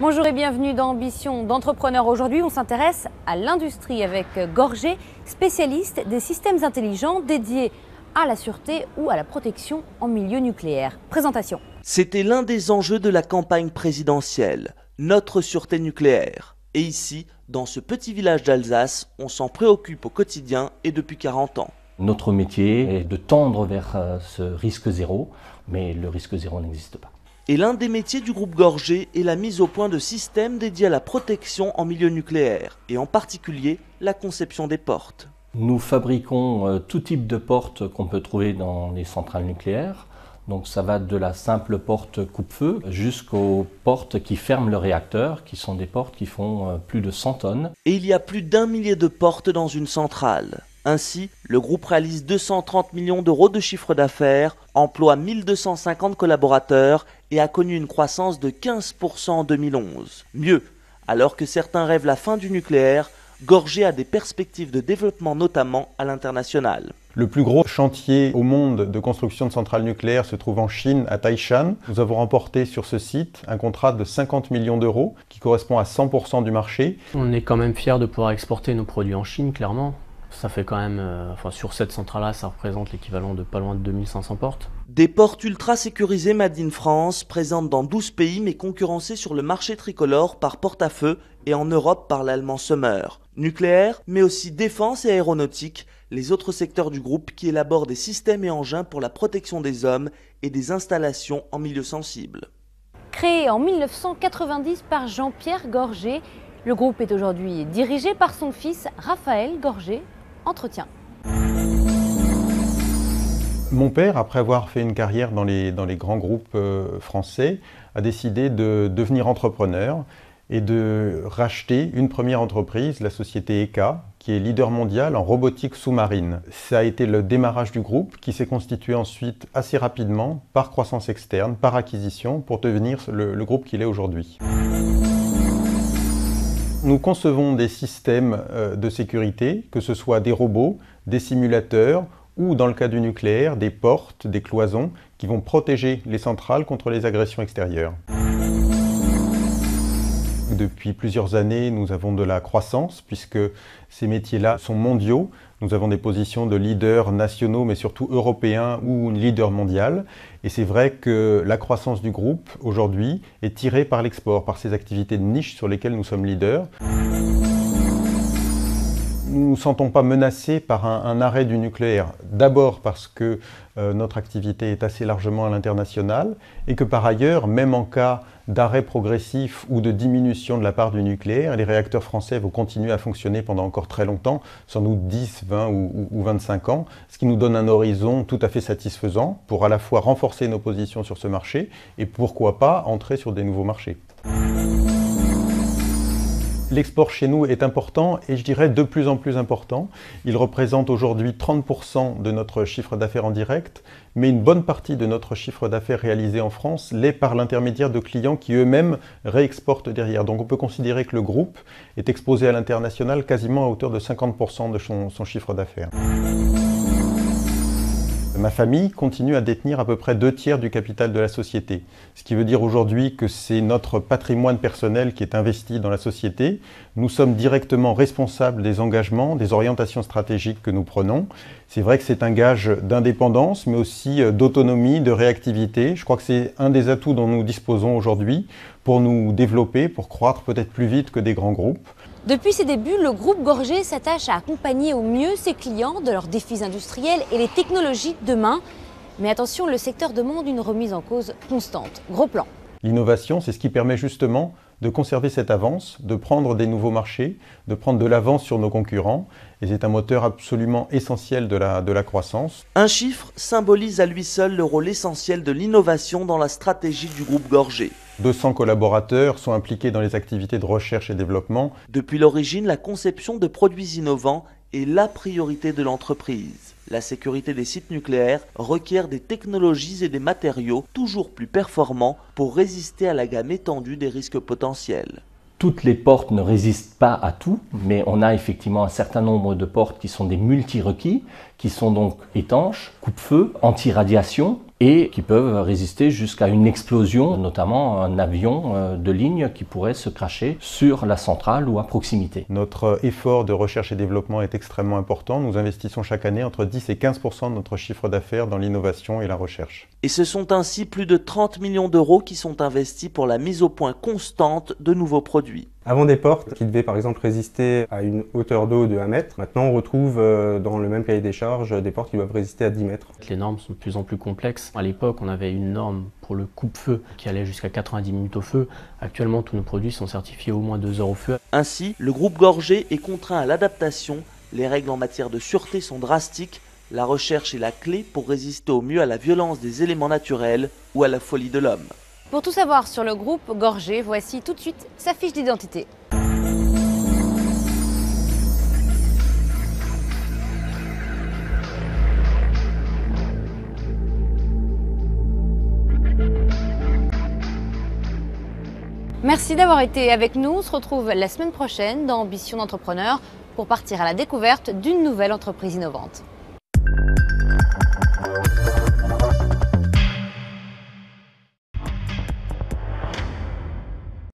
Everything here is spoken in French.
Bonjour et bienvenue dans Ambition d'entrepreneur. Aujourd'hui, on s'intéresse à l'industrie avec Gorgé, spécialiste des systèmes intelligents dédiés à la sûreté ou à la protection en milieu nucléaire. Présentation. C'était l'un des enjeux de la campagne présidentielle, notre sûreté nucléaire. Et ici, dans ce petit village d'Alsace, on s'en préoccupe au quotidien et depuis 40 ans. Notre métier est de tendre vers ce risque zéro, mais le risque zéro n'existe pas. Et l'un des métiers du groupe Gorgé est la mise au point de systèmes dédiés à la protection en milieu nucléaire, et en particulier la conception des portes. Nous fabriquons tout type de portes qu'on peut trouver dans les centrales nucléaires. Donc ça va de la simple porte coupe-feu jusqu'aux portes qui ferment le réacteur, qui sont des portes qui font plus de 100 tonnes. Et il y a plus d'1 millier de portes dans une centrale. Ainsi, le groupe réalise 230 millions d'euros de chiffre d'affaires, emploie 1250 collaborateurs et a connu une croissance de 15% en 2011. Mieux, alors que certains rêvent la fin du nucléaire, Gorgé a des perspectives de développement notamment à l'international. Le plus gros chantier au monde de construction de centrales nucléaires se trouve en Chine, à Taishan. Nous avons remporté sur ce site un contrat de 50 millions d'euros qui correspond à 100% du marché. On est quand même fiers de pouvoir exporter nos produits en Chine, clairement. Ça fait quand même, sur cette centrale-là, ça représente l'équivalent de pas loin de 2500 portes. Des portes ultra sécurisées Made in France, présentes dans 12 pays mais concurrencées sur le marché tricolore par Porte-à-Feu et en Europe par l'allemand Sommer. Nucléaire, mais aussi défense et aéronautique, les autres secteurs du groupe qui élaborent des systèmes et engins pour la protection des hommes et des installations en milieu sensible. Créé en 1990 par Jean-Pierre Gorgé, le groupe est aujourd'hui dirigé par son fils Raphaël Gorgé. Entretien. Mon père, après avoir fait une carrière dans les grands groupes français, a décidé de devenir entrepreneur et de racheter une première entreprise, la société ECA, qui est leader mondial en robotique sous-marine. Ça a été le démarrage du groupe qui s'est constitué ensuite assez rapidement par croissance externe, par acquisition, pour devenir le groupe qu'il est aujourd'hui. Nous concevons des systèmes de sécurité, que ce soit des robots, des simulateurs ou, dans le cas du nucléaire, des portes, des cloisons qui vont protéger les centrales contre les agressions extérieures. Depuis plusieurs années, nous avons de la croissance puisque ces métiers-là sont mondiaux. Nous avons des positions de leaders nationaux mais surtout européens ou leader mondial. Et c'est vrai que la croissance du groupe aujourd'hui est tirée par l'export, par ces activités de niche sur lesquelles nous sommes leaders. Nous ne nous sentons pas menacés par un arrêt du nucléaire. D'abord parce que notre activité est assez largement à l'international et que par ailleurs, même en cas d'arrêt progressif ou de diminution de la part du nucléaire, les réacteurs français vont continuer à fonctionner pendant encore très longtemps, sans doute 10, 20 ou 25 ans, ce qui nous donne un horizon tout à fait satisfaisant pour à la fois renforcer nos positions sur ce marché et pourquoi pas entrer sur des nouveaux marchés. L'export chez nous est important et je dirais de plus en plus important. Il représente aujourd'hui 30% de notre chiffre d'affaires en direct, mais une bonne partie de notre chiffre d'affaires réalisé en France l'est par l'intermédiaire de clients qui eux-mêmes réexportent derrière. Donc on peut considérer que le groupe est exposé à l'international quasiment à hauteur de 50% de son chiffre d'affaires. Ma famille continue à détenir à peu près 2/3 du capital de la société. Ce qui veut dire aujourd'hui que c'est notre patrimoine personnel qui est investi dans la société. Nous sommes directement responsables des engagements, des orientations stratégiques que nous prenons. C'est vrai que c'est un gage d'indépendance, mais aussi d'autonomie, de réactivité. Je crois que c'est un des atouts dont nous disposons aujourd'hui pour nous développer, pour croître peut-être plus vite que des grands groupes. Depuis ses débuts, le groupe Gorgé s'attache à accompagner au mieux ses clients de leurs défis industriels et les technologies de demain. Mais attention, le secteur demande une remise en cause constante. Gros plan. L'innovation, c'est ce qui permet justement de conserver cette avance, de prendre des nouveaux marchés, de prendre de l'avance sur nos concurrents. Et c'est un moteur absolument essentiel de la croissance. Un chiffre symbolise à lui seul le rôle essentiel de l'innovation dans la stratégie du groupe Gorgé. 200 collaborateurs sont impliqués dans les activités de recherche et développement. Depuis l'origine, la conception de produits innovants est la priorité de l'entreprise. La sécurité des sites nucléaires requiert des technologies et des matériaux toujours plus performants pour résister à la gamme étendue des risques potentiels. Toutes les portes ne résistent pas à tout, mais on a effectivement un certain nombre de portes qui sont des multi-requis, qui sont donc étanches, coupe-feu, anti-radiation, et qui peuvent résister jusqu'à une explosion, notamment un avion de ligne qui pourrait se cracher sur la centrale ou à proximité. Notre effort de recherche et développement est extrêmement important. Nous investissons chaque année entre 10 et 15% de notre chiffre d'affaires dans l'innovation et la recherche. Et ce sont ainsi plus de 30 millions d'euros qui sont investis pour la mise au point constante de nouveaux produits. Avant des portes qui devaient par exemple résister à une hauteur d'eau de 1 mètre, maintenant on retrouve dans le même cahier des charges des portes qui doivent résister à 10 mètres. Les normes sont de plus en plus complexes. À l'époque, on avait une norme pour le coupe-feu qui allait jusqu'à 90 minutes au feu. Actuellement, tous nos produits sont certifiés au moins 2 heures au feu. Ainsi, le groupe Gorgé est contraint à l'adaptation. Les règles en matière de sûreté sont drastiques. La recherche est la clé pour résister au mieux à la violence des éléments naturels ou à la folie de l'homme. Pour tout savoir sur le groupe Gorgé, voici tout de suite sa fiche d'identité. Merci d'avoir été avec nous. On se retrouve la semaine prochaine dans Ambition d'entrepreneur pour partir à la découverte d'une nouvelle entreprise innovante.